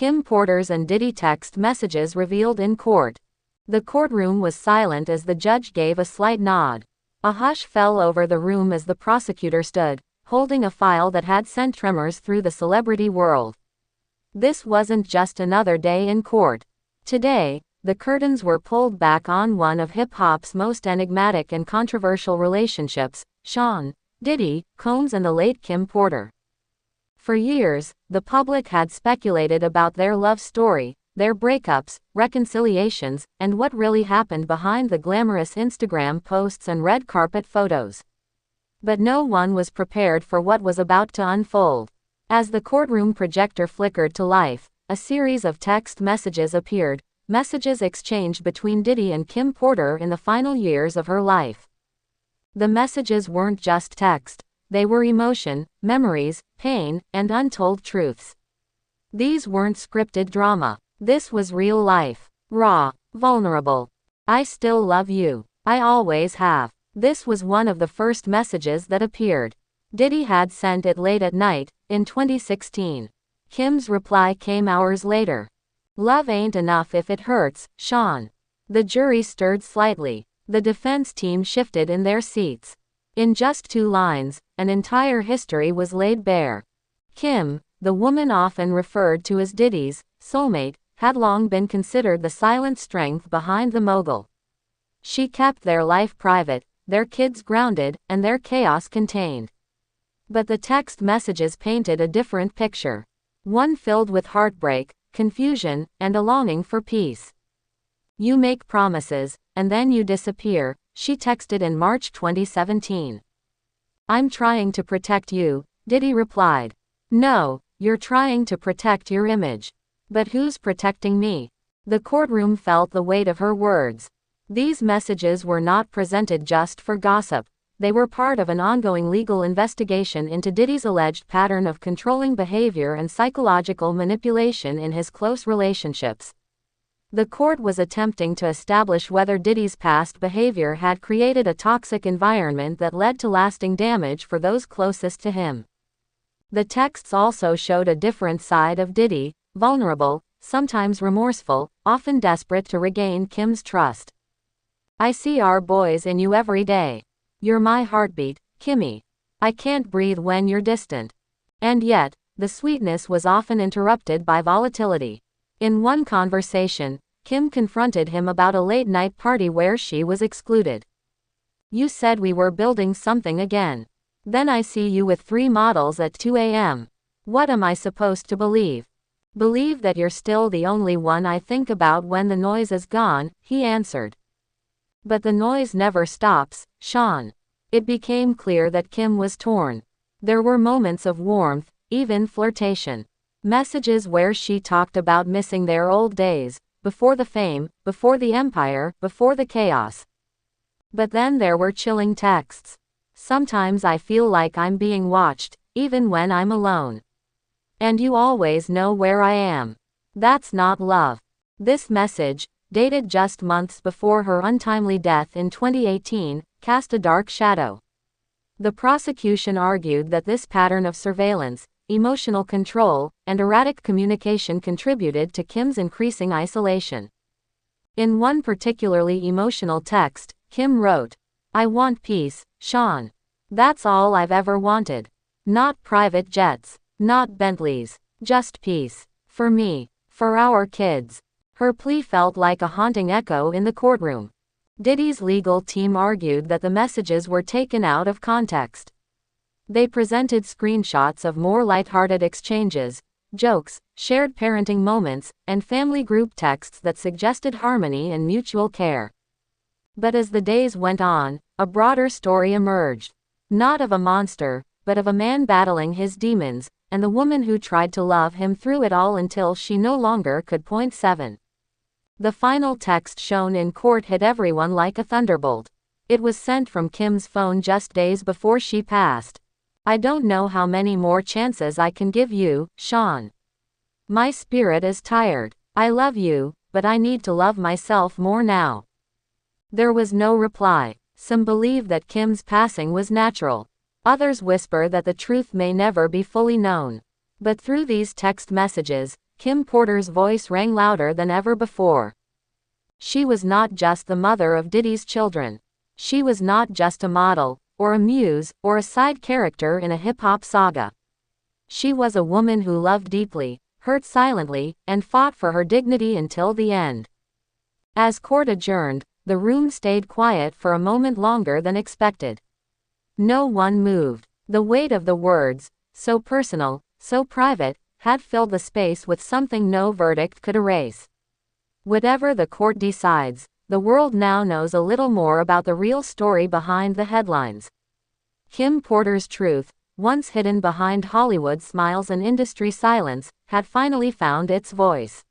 Kim Porter's and Diddy text messages revealed in court. The courtroom was silent as the judge gave a slight nod. A hush fell over the room as the prosecutor stood, holding a file that had sent tremors through the celebrity world. This wasn't just another day in court. Today, the curtains were pulled back on one of hip-hop's most enigmatic and controversial relationships, Sean, Diddy, Combs and the late Kim Porter. For years, the public had speculated about their love story, their breakups, reconciliations, and what really happened behind the glamorous Instagram posts and red carpet photos. But no one was prepared for what was about to unfold. As the courtroom projector flickered to life, a series of text messages appeared, messages exchanged between Diddy and Kim Porter in the final years of her life. The messages weren't just text, they were emotion, memories, pain, and untold truths. These weren't scripted drama. This was real life. Raw, vulnerable. I still love you. I always have. This was one of the first messages that appeared. Diddy had sent it late at night, in 2016. Kim's reply came hours later. Love ain't enough if it hurts, Sean. The jury stirred slightly. The defense team shifted in their seats. In just 2 lines, an entire history was laid bare. Kim, the woman often referred to as Diddy's soulmate, had long been considered the silent strength behind the mogul. She kept their life private, their kids grounded, and their chaos contained. But the text messages painted a different picture. One filled with heartbreak, confusion, and a longing for peace. You make promises, and then you disappear, she texted in March 2017. I'm trying to protect you, Diddy replied. No, you're trying to protect your image. But who's protecting me? The courtroom felt the weight of her words. These messages were not presented just for gossip. They were part of an ongoing legal investigation into Diddy's alleged pattern of controlling behavior and psychological manipulation in his close relationships. The court was attempting to establish whether Diddy's past behavior had created a toxic environment that led to lasting damage for those closest to him. The texts also showed a different side of Diddy, vulnerable, sometimes remorseful, often desperate to regain Kim's trust. I see our boys in you every day. You're my heartbeat, Kimmy. I can't breathe when you're distant. And yet, the sweetness was often interrupted by volatility. In one conversation, Kim confronted him about a late-night party where she was excluded. You said we were building something again. Then I see you with 3 models at 2 a.m. What am I supposed to believe? Believe that you're still the only one I think about when the noise is gone, he answered. But the noise never stops, Sean. It became clear that Kim was torn. There were moments of warmth, even flirtation. Messages where she talked about missing their old days, before the fame, before the empire, before the chaos. But then there were chilling texts. Sometimes I feel like I'm being watched, even when I'm alone. And you always know where I am. That's not love. This message, dated just months before her untimely death in 2018, cast a dark shadow. The prosecution argued that this pattern of surveillance, emotional control, and erratic communication contributed to Kim's increasing isolation. In one particularly emotional text, Kim wrote, I want peace, Sean. That's all I've ever wanted. Not private jets, not Bentleys, just peace. For me, for our kids. Her plea felt like a haunting echo in the courtroom. Diddy's legal team argued that the messages were taken out of context. They presented screenshots of more lighthearted exchanges, jokes, shared parenting moments, and family group texts that suggested harmony and mutual care. But as the days went on, a broader story emerged. Not of a monster, but of a man battling his demons, and the woman who tried to love him through it all until she no longer could. 7. The final text shown in court hit everyone like a thunderbolt. It was sent from Kim's phone just days before she passed. I don't know how many more chances I can give you, Sean. My spirit is tired. I love you, but I need to love myself more now. There was no reply. Some believe that Kim's passing was natural. Others whisper that the truth may never be fully known. But through these text messages, Kim Porter's voice rang louder than ever before. She was not just the mother of Diddy's children. She was not just a model, or a muse, or a side character in a hip-hop saga. She was a woman who loved deeply, hurt silently, and fought for her dignity until the end. As court adjourned, the room stayed quiet for a moment longer than expected. No one moved. The weight of the words, so personal, so private, had filled the space with something no verdict could erase. Whatever the court decides, the world now knows a little more about the real story behind the headlines. Kim Porter's truth, once hidden behind Hollywood smiles and industry silence, had finally found its voice.